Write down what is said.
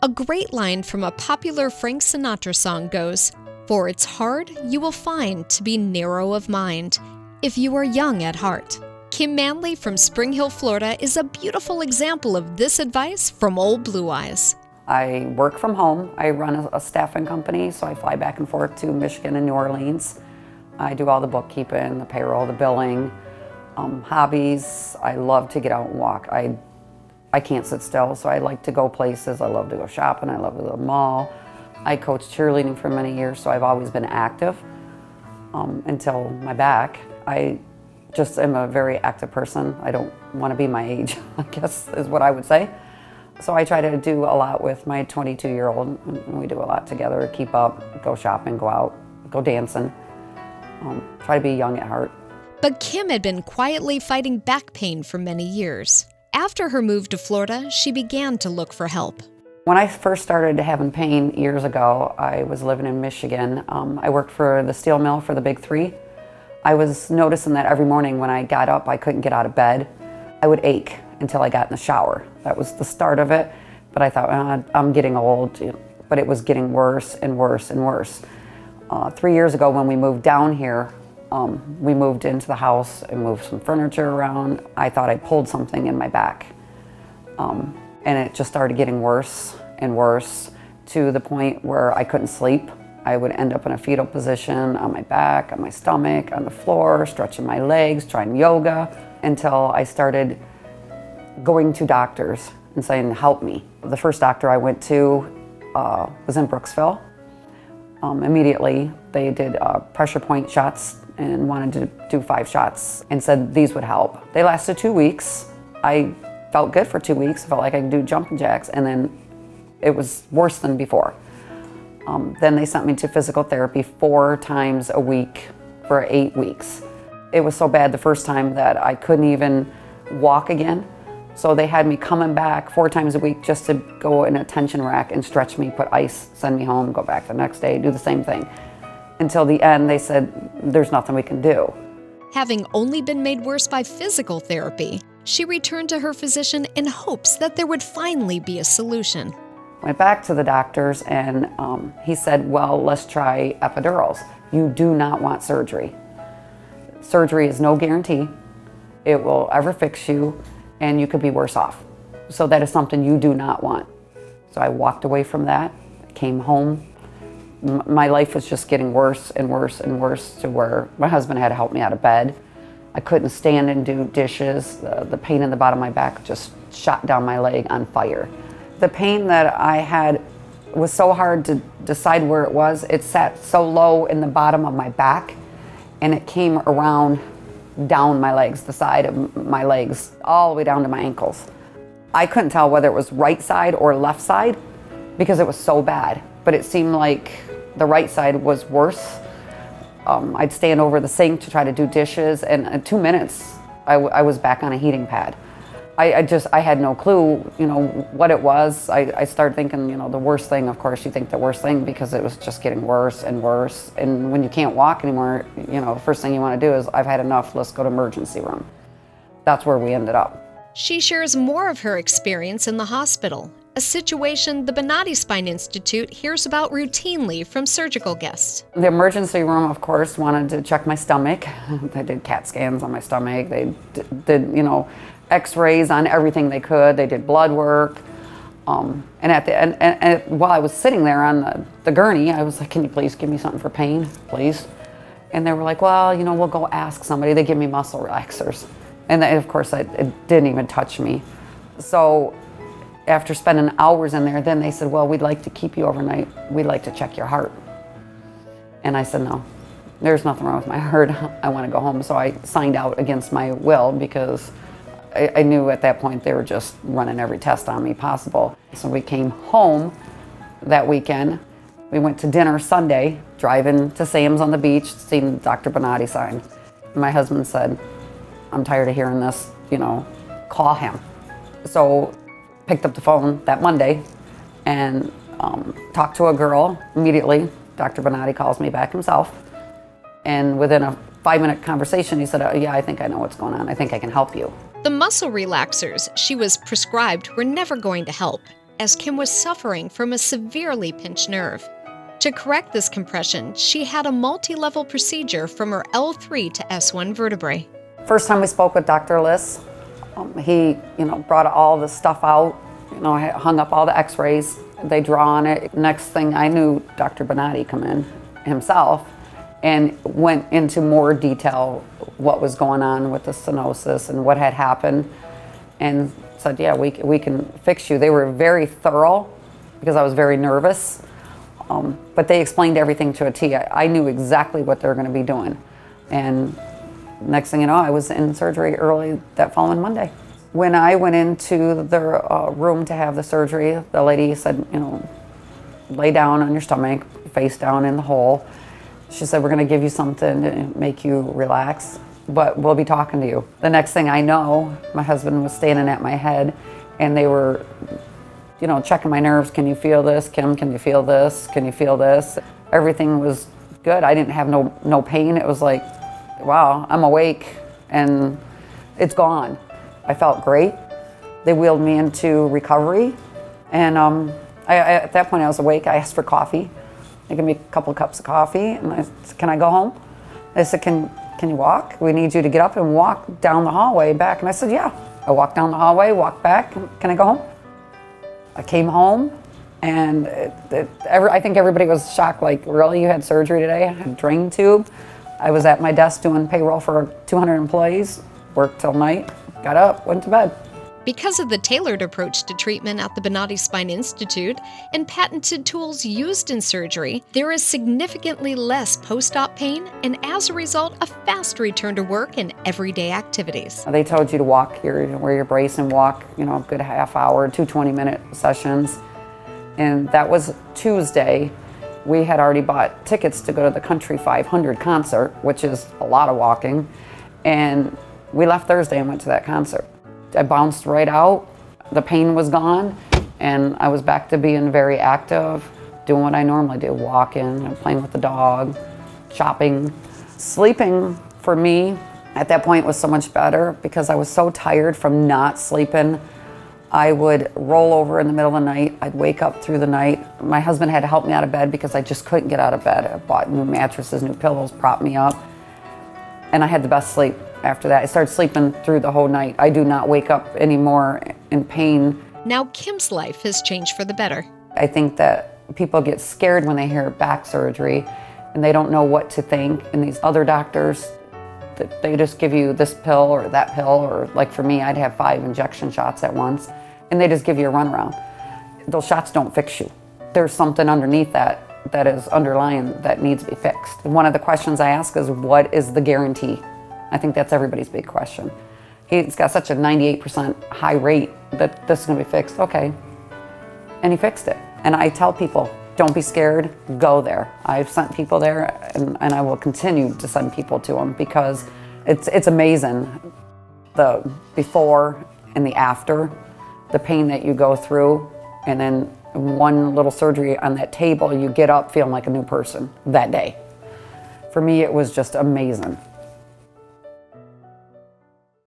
A great line from a popular Frank Sinatra song goes, "For it's hard, you will find, to be narrow of mind, if you are young at heart." Kim Manley from Spring Hill, Florida is a beautiful example of this advice from Old Blue Eyes. I work from home. I run a staffing company, so I fly back and forth to Michigan and New Orleans. I do all the bookkeeping, the payroll, the billing, hobbies. I love to get out and walk. I can't sit still, so I like to go places. I love to go shopping. I love to go to the mall. I coached cheerleading for many years, so I've always been active until my back. I just am a very active person. I don't want to be my age, I guess is what I would say. So I try to do a lot with my 22-year-old. We do a lot together, keep up, go shopping, go out, go dancing. Try to be young at heart. But Kim had been quietly fighting back pain for many years. After her move to Florida, she began to look for help. When I first started having pain years ago, I was living in Michigan. I worked for the steel mill for the Big Three. I was noticing that every morning when I got up, I couldn't get out of bed. I would ache until I got in the shower. That was the start of it. But I thought, I'm getting old. But it was getting worse and worse and worse. 3 years ago when we moved down here, we moved into the house and moved some furniture around. I thought I pulled something in my back. And it just started getting worse and worse to the point where I couldn't sleep. I would end up in a fetal position on my back, on my stomach, on the floor, stretching my legs, trying yoga, until I started going to doctors and saying, help me. The first doctor I went to was in Brooksville. Immediately, they did pressure point shots and wanted to do 5 shots and said these would help. They lasted 2 weeks. I felt good for 2 weeks. I felt like I could do jumping jacks, and then it was worse than before. Then they sent me to physical therapy 4 times a week for 8 weeks. It was so bad the first time that I couldn't even walk again. So they had me coming back 4 times a week just to go in a tension rack and stretch me, put ice, send me home, go back the next day, do the same thing. Until the end, they said, there's nothing we can do. Having only been made worse by physical therapy, she returned to her physician in hopes that there would finally be a solution. Went back to the doctors and he said, well, let's try epidurals. You do not want surgery. Surgery is no guarantee it will ever fix you, and you could be worse off. So that is something you do not want. So I walked away from that, came home. My life was just getting worse and worse and worse to where my husband had to help me out of bed. I couldn't stand and do dishes. The pain in the bottom of my back just shot down my leg on fire. The pain that I had was so hard to decide where it was. It sat so low in the bottom of my back, and it came around down my legs, the side of my legs, all the way down to my ankles. I couldn't tell whether it was right side or left side because it was so bad, but it seemed like the right side was worse. I'd stand over the sink to try to do dishes, and in 2 minutes, I was back on a heating pad. I had no clue, what it was. I started thinking, the worst thing. Of course, you think the worst thing because it was just getting worse and worse. And when you can't walk anymore, the first thing you want to do is, I've had enough, let's go to emergency room. That's where we ended up. She shares more of her experience in the hospital, a situation the Bonati Spine Institute hears about routinely from surgical guests. The emergency room, of course, wanted to check my stomach. They did CAT scans on my stomach. They did, X-rays on everything they could. They did blood work. And at the end, and while I was sitting there on the gurney, I was like, can you please give me something for pain, please? And they were like, well, we'll go ask somebody. They give me muscle relaxers. And of course, it didn't even touch me. So after spending hours in there, then they said, well, we'd like to keep you overnight. We'd like to check your heart. And I said, no, there's nothing wrong with my heart. I want to go home. So I signed out against my will because I knew at that point they were just running every test on me possible. So we came home that weekend. We went to dinner Sunday, driving to Sam's on the beach, seeing Dr. Bonati sign. My husband said, I'm tired of hearing this, call him. So picked up the phone that Monday and talked to a girl immediately. Dr. Bonati calls me back himself. And within a 5-minute conversation, he said, yeah, I think I know what's going on. I think I can help you. The muscle relaxers she was prescribed were never going to help, as Kim was suffering from a severely pinched nerve. To correct this compression, she had a multi-level procedure from her L3 to S1 vertebrae. First time we spoke with Dr. Liss, he, brought all the stuff out, hung up all the x-rays. They draw on it. Next thing I knew, Dr. Bonatti come in himself and went into more detail what was going on with the stenosis and what had happened, and said, yeah, we can fix you. They were very thorough because I was very nervous, but they explained everything to a T. I knew exactly what they were going to be doing. And next thing you know, I was in surgery early that following Monday. When I went into the room to have the surgery, the lady said, lay down on your stomach, face down in the hole. She said, we're going to give you something to make you relax, but we'll be talking to you. The next thing I know, my husband was standing at my head, and they were, checking my nerves. Can you feel this? Kim, can you feel this? Can you feel this? Everything was good. I didn't have no pain. It was like, wow, I'm awake, and it's gone. I felt great. They wheeled me into recovery, and at that point I was awake. I asked for coffee. They gave me a couple of cups of coffee, and I said, can I go home? They said, can you walk? We need you to get up and walk down the hallway back. And I said, yeah. I walked down the hallway, walked back. Can I go home? I came home, and I think everybody was shocked, like, really, you had surgery today? I had a drain tube. I was at my desk doing payroll for 200 employees, worked till night, got up, went to bed. Because of the tailored approach to treatment at the Bonatti Spine Institute and patented tools used in surgery, there is significantly less post-op pain and, as a result, a fast return to work and everyday activities. They told you to wear your brace and walk, a good half hour, 2 20-minute sessions. And that was Tuesday. We had already bought tickets to go to the Country 500 concert, which is a lot of walking. And we left Thursday and went to that concert. I bounced right out, the pain was gone, and I was back to being very active, doing what I normally do, walking, playing with the dog, shopping. Sleeping for me at that point was so much better because I was so tired from not sleeping. I would roll over in the middle of the night, I'd wake up through the night. My husband had to help me out of bed because I just couldn't get out of bed. I bought new mattresses, new pillows, propped me up, and I had the best sleep. After that, I started sleeping through the whole night. I do not wake up anymore in pain. Now Kim's life has changed for the better. I think that people get scared when they hear back surgery and they don't know what to think. And these other doctors, they just give you this pill or that pill, or like for me, I'd have 5 injection shots at once, and they just give you a runaround. Those shots don't fix you. There's something underneath that is underlying that needs to be fixed. And one of the questions I ask is, what is the guarantee? I think that's everybody's big question. He's got such a 98% high rate that this is going to be fixed. Okay. And he fixed it. And I tell people, don't be scared, go there. I've sent people there, and I will continue to send people to them because it's amazing. The before and the after, the pain that you go through, and then one little surgery on that table, you get up feeling like a new person that day. For me, it was just amazing.